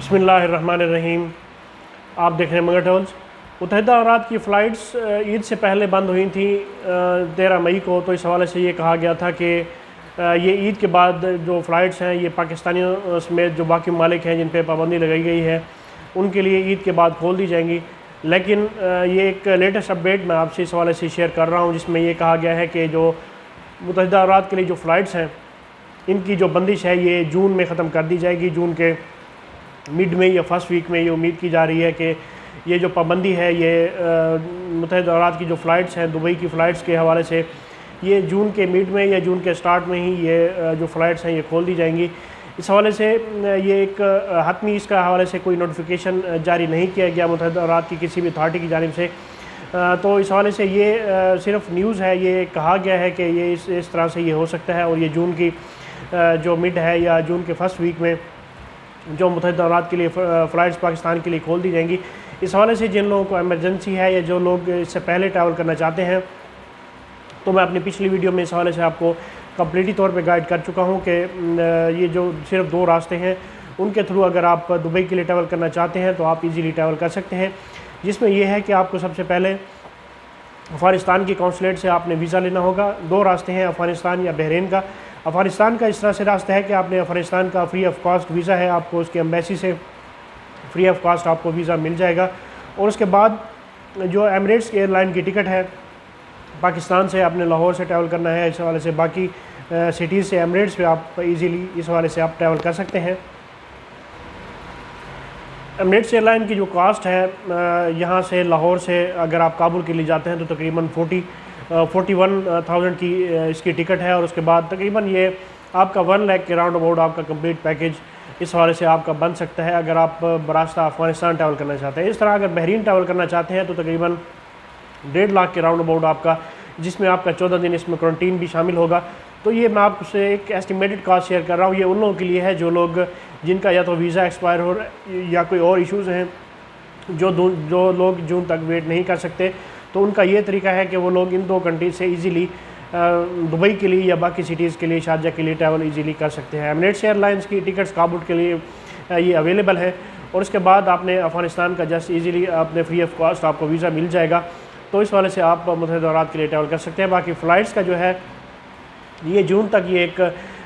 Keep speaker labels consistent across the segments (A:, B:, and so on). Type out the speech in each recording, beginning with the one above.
A: بسم اللہ الرحمن الرحیم۔ آپ دیکھ رہے ہیں مگر ٹریولز۔ متحدہ امارات کی فلائٹس عید سے پہلے بند ہوئی تھیں 13 مئی کو، تو اس حوالے سے یہ کہا گیا تھا کہ یہ عید کے بعد جو فلائٹس ہیں یہ پاکستانیوں سمیت جو باقی ممالک ہیں جن پہ پابندی لگائی گئی ہے ان کے لیے عید کے بعد کھول دی جائیں گی۔ لیکن یہ ایک لیٹسٹ اپڈیٹ میں آپ سے اس حوالے سے شیئر کر رہا ہوں، جس میں یہ کہا گیا ہے کہ جو متحدہ امارات کے لیے جو فلائٹس ہیں ان کی جو بندش ہے یہ جون میں ختم کر دی جائے گی۔ جون کے مڈ میں یا فرسٹ ویک میں یہ امید کی جا رہی ہے کہ یہ جو پابندی ہے یہ متحدہ امارات کی جو فلائٹس ہیں دبئی کی فلائٹس کے حوالے سے یہ جون کے مڈ میں یا جون کے سٹارٹ میں ہی یہ جو فلائٹس ہیں یہ کھول دی جائیں گی۔ اس حوالے سے یہ ایک حتمی اس کا حوالے سے کوئی نوٹیفیکیشن جاری نہیں کیا گیا متحدہ امارات کی کسی بھی اتھارٹی کی جانب سے، تو اس حوالے سے یہ صرف نیوز ہے۔ یہ کہا گیا ہے کہ یہ اس طرح سے یہ ہو سکتا ہے اور یہ جون کی جو مڈ ہے یا جون کے فرسٹ ویک میں جو متحدہ امارات کے لیے فلائٹس پاکستان کے لیے کھول دی جائیں گی۔ اس حوالے سے جن لوگوں کو ایمرجنسی ہے یا جو لوگ اس سے پہلے ٹریول کرنا چاہتے ہیں، تو میں اپنی پچھلی ویڈیو میں اس حوالے سے آپ کو کمپلیٹی طور پہ گائیڈ کر چکا ہوں کہ یہ جو صرف 2 راستے ہیں ان کے تھرو اگر آپ دبئی کے لیے ٹریول کرنا چاہتے ہیں تو آپ ایزیلی ٹریول کر سکتے ہیں، جس میں یہ ہے کہ آپ کو سب سے پہلے افغانستان کی کونسلیٹ سے آپ نے ویزا لینا ہوگا۔ 2 راستے ہیں، افغانستان یا بحرین کا۔ افغانستان کا اس طرح سے راستہ ہے کہ آپ نے افغانستان کا فری آف کاسٹ ویزا ہے، آپ کو اس کے ایمبیسی سے فری آف کاسٹ آپ کو ویزا مل جائے گا۔ اور اس کے بعد جو ایمریٹس ایئر لائن کی ٹکٹ ہے، پاکستان سے آپ نے لاہور سے ٹریول کرنا ہے، اس حوالے سے باقی سٹیز سے ایمریٹس پہ آپ ایزیلی اس حوالے سے آپ ٹریول کر سکتے ہیں۔ ایمریٹس ایئر لائن کی جو کاسٹ ہے یہاں سے لاہور سے اگر آپ کابل کے لیے جاتے ہیں تو تقریباً 41,000 کی اس کی ٹکٹ ہے، اور اس کے بعد تقریباً یہ آپ کا 1 لاکھ کے راؤنڈ اباؤٹ آپ کا کمپلیٹ پیکیج اس حوالے سے آپ کا بن سکتا ہے اگر آپ براستہ افغانستان ٹریول کرنا چاہتے ہیں۔ اس طرح اگر بحرین ٹریول کرنا چاہتے ہیں تو تقریباً 1.5 لاکھ کے راؤنڈ اباؤٹ آپ کا، جس میں آپ کا 14 دن اس میں کوارنٹین بھی شامل ہوگا۔ تو یہ میں آپ سے ایک ایسٹیمیٹڈ کاسٹ شیئر کر رہا ہوں۔ یہ ان لوگوں کے لیے ہے جو لوگ جن کا یا تو ویزا ایکسپائر ہو یا کوئی اور ایشوز ہیں، جو لوگ جون تک ویٹ نہیں کر سکتے، تو ان کا یہ طریقہ ہے کہ وہ لوگ ان 2 کنٹریز سے ایزیلی دبئی کے لیے یا باقی سٹیز کے لیے، شارجہ کے لیے ٹریول ایزیلی کر سکتے ہیں۔ ایمریٹس ایئر لائنس کی ٹکٹس کابل کے لیے یہ اویلیبل ہے، اور اس کے بعد آپ نے افغانستان کا جسٹ ایزیلی آپ نے فری آف کاسٹ آپ کو ویزا مل جائے گا، تو اس حوالے سے آپ متحدہ امارات کے لیے ٹریول کر سکتے ہیں۔ باقی فلائٹس کا جو ہے یہ جون تک یہ ایک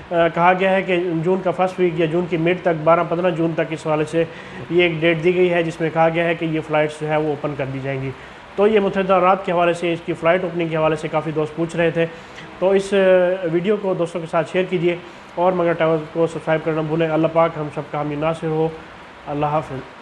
A: کہا گیا ہے کہ جون کا فرسٹ ویک یا جون کی مڈ تک 12-15 جون تک اس حوالے سے یہ ایک ڈیٹ دی گئی ہے، جس میں کہا گیا ہے کہ یہ فلائٹس جو ہے وہ اوپن کر دی جائیں گی۔ تو یہ متحدہ امارات کے حوالے سے اس کی فلائٹ اوپننگ کے حوالے سے کافی دوست پوچھ رہے تھے، تو اس ویڈیو کو دوستوں کے ساتھ شیئر کیجئے اور مگر ٹریول کو سبسکرائب کرنا بھولیں۔ اللہ پاک ہم سب کا حامی ناصر ہو۔ اللہ حافظ۔